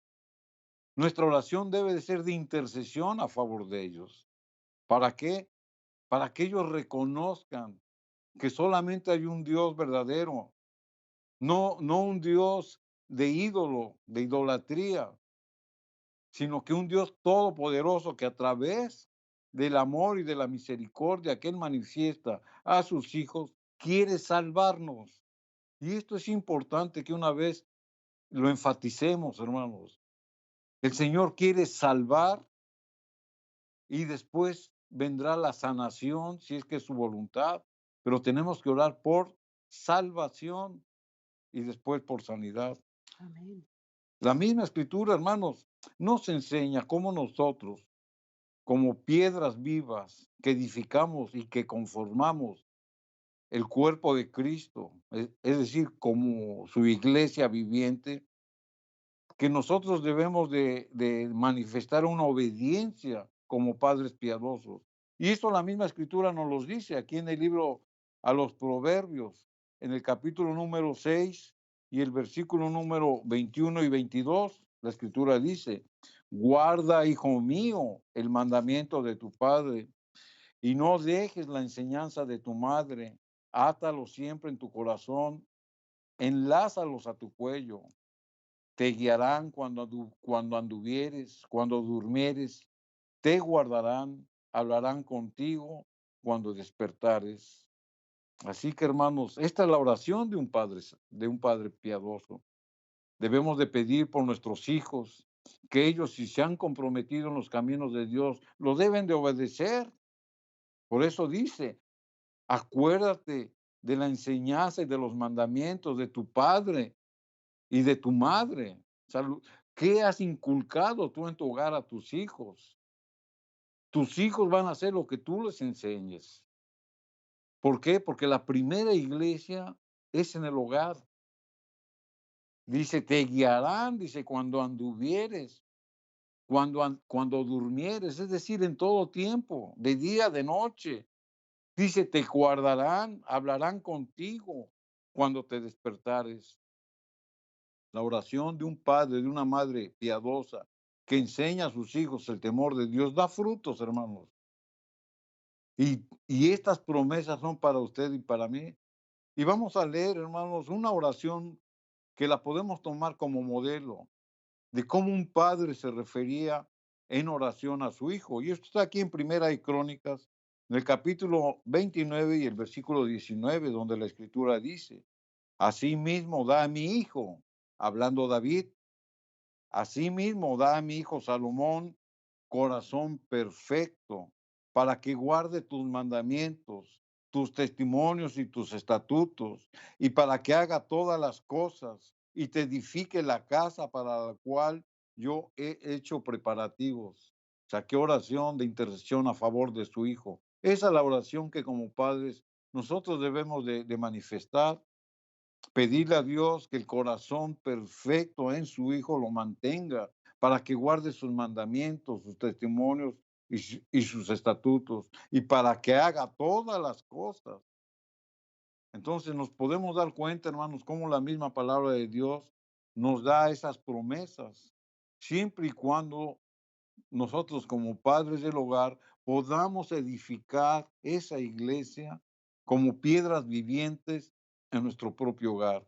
nuestra oración debe de ser de intercesión a favor de ellos. ¿Para qué? Para que ellos reconozcan que solamente hay un Dios verdadero, no un Dios de ídolo, de idolatría, sino que un Dios todopoderoso que a través del amor y de la misericordia que Él manifiesta a sus hijos, quiere salvarnos. Y esto es importante que una vez lo enfaticemos, hermanos. El Señor quiere salvar y después vendrá la sanación, si es que es su voluntad, pero tenemos que orar por salvación y después por sanidad. Amén. La misma escritura, hermanos, nos enseña cómo nosotros, como piedras vivas que edificamos y que conformamos el cuerpo de Cristo, es decir, como su iglesia viviente, que nosotros debemos de manifestar una obediencia como padres piadosos. Y esto la misma escritura nos lo dice aquí en el libro a los Proverbios, en el capítulo número 6 y el versículo número 21 y 22. La escritura dice, guarda, hijo mío, el mandamiento de tu padre y no dejes la enseñanza de tu madre. Átalo siempre en tu corazón, enlázalos a tu cuello. Te guiarán cuando anduvieres, cuando durmieres, te guardarán, hablarán contigo cuando despertares. Así que, hermanos, esta es la oración de un padre piadoso. Debemos de pedir por nuestros hijos que ellos, si se han comprometido en los caminos de Dios, lo deben de obedecer. Por eso dice, acuérdate de la enseñanza y de los mandamientos de tu padre y de tu madre. ¿Qué has inculcado tú en tu hogar a tus hijos? Tus hijos van a hacer lo que tú les enseñes. ¿Por qué? Porque la primera iglesia es en el hogar. Dice, te guiarán, dice, cuando anduvieres, cuando durmieres, es decir, en todo tiempo, de día, de noche. Dice, te guardarán, hablarán contigo cuando te despertares. La oración de un padre, de una madre piadosa que enseña a sus hijos el temor de Dios da frutos, hermanos. Y estas promesas son para usted y para mí. Y vamos a leer, hermanos, una oración que la podemos tomar como modelo de cómo un padre se refería en oración a su hijo. Y esto está aquí en Primera y Crónicas, en el capítulo 29 y el versículo 19, donde la escritura dice, asimismo da a mi hijo, hablando David, asimismo da a mi hijo Salomón corazón perfecto para que guarde tus mandamientos, tus testimonios y tus estatutos, y para que haga todas las cosas y te edifique la casa para la cual yo he hecho preparativos. O sea, qué oración de intercesión a favor de su hijo. Esa es la oración que como padres nosotros debemos de manifestar Pedirle a Dios que el corazón perfecto en su Hijo lo mantenga para que guarde sus mandamientos, sus testimonios y sus estatutos, y para que haga todas las cosas. Entonces nos podemos dar cuenta, hermanos, cómo la misma palabra de Dios nos da esas promesas, siempre y cuando nosotros como padres del hogar podamos edificar esa iglesia como piedras vivientes en nuestro propio hogar.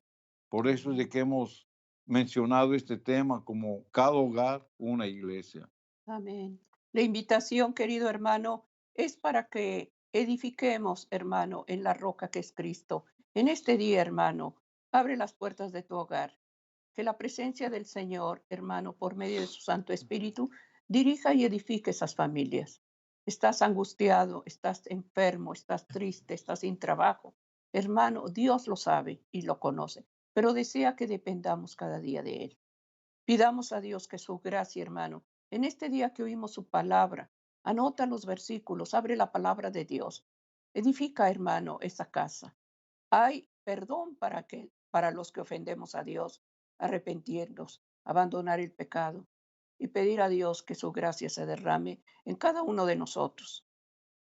Por eso es de Amén. que hemos mencionado este tema como cada hogar una iglesia. Amén. La invitación, querido hermano, es para que edifiquemos, hermano, en la roca que es Cristo. En este día, hermano, abre las puertas de tu hogar. Que la presencia del Señor, hermano, por medio de su Santo Espíritu, dirija y edifique esas familias. Estás angustiado, estás enfermo, estás triste, estás sin trabajo. Hermano, Dios lo sabe y lo conoce, pero desea que dependamos cada día de Él. Pidamos a Dios que su gracia, hermano, en este día que oímos su palabra, anota los versículos, abre la palabra de Dios. Edifica, hermano, esa casa. Hay perdón para los que ofendemos a Dios, arrepentirnos, abandonar el pecado y pedir a Dios que su gracia se derrame en cada uno de nosotros.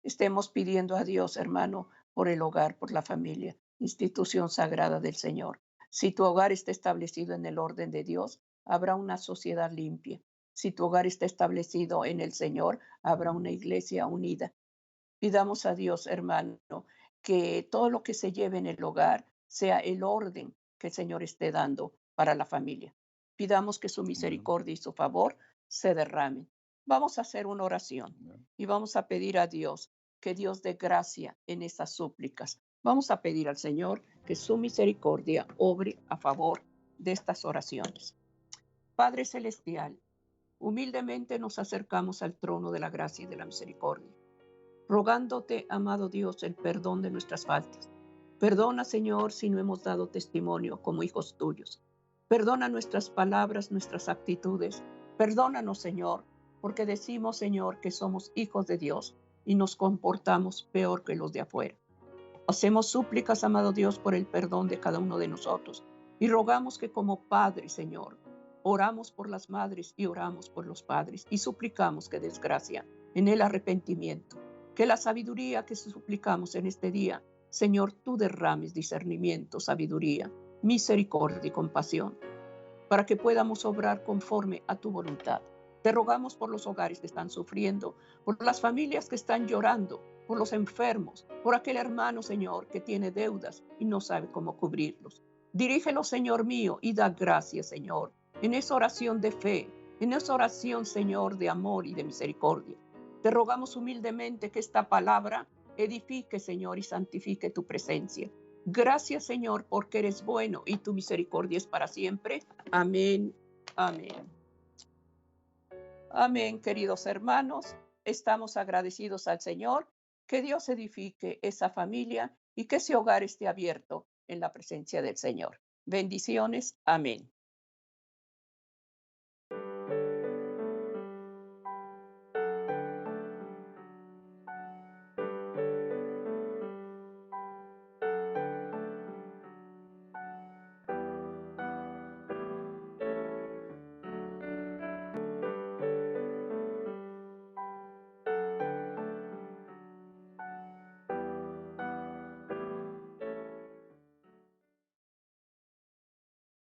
Estemos pidiendo a Dios, hermano, por el hogar, por la familia, institución sagrada del Señor. Si tu hogar está establecido en el orden de Dios, habrá una sociedad limpia. Si tu hogar está establecido en el Señor, habrá una iglesia unida. Pidamos a Dios, hermano, que todo lo que se lleve en el hogar sea el orden que el Señor esté dando para la familia. Pidamos que su Amén. misericordia y su favor se derramen. Vamos a hacer una oración Amén. y vamos a pedir a Dios que Dios dé gracia en esas súplicas. Vamos a pedir al Señor que su misericordia obre a favor de estas oraciones. Padre Celestial, humildemente nos acercamos al trono de la gracia y de la misericordia rogándote, amado Dios, el perdón de nuestras faltas. Perdona, Señor, si no hemos dado testimonio como hijos tuyos. Perdona nuestras palabras, nuestras actitudes. Perdónanos, Señor, porque decimos, Señor, que somos hijos de Dios y nos comportamos peor que los de afuera. Hacemos súplicas, amado Dios, por el perdón de cada uno de nosotros y rogamos que como Padre, Señor, oramos por las madres y oramos por los padres y suplicamos que desgracia en el arrepentimiento, que la sabiduría que suplicamos en este día, Señor, tú derrames discernimiento, sabiduría, misericordia y compasión para que podamos obrar conforme a tu voluntad. Te rogamos por los hogares que están sufriendo, por las familias que están llorando, por los enfermos, por aquel hermano, Señor, que tiene deudas y no sabe cómo cubrirlos. Dirígelo, Señor mío, y da gracias, Señor, en esa oración de fe, en esa oración, Señor, de amor y de misericordia. Te rogamos humildemente que esta palabra edifique, Señor, y santifique tu presencia. Gracias, Señor, porque eres bueno y tu misericordia es para siempre. Amén. Amén. Amén, queridos hermanos. Estamos agradecidos al Señor. Que Dios edifique esa familia y que ese hogar esté abierto en la presencia del Señor. Bendiciones. Amén.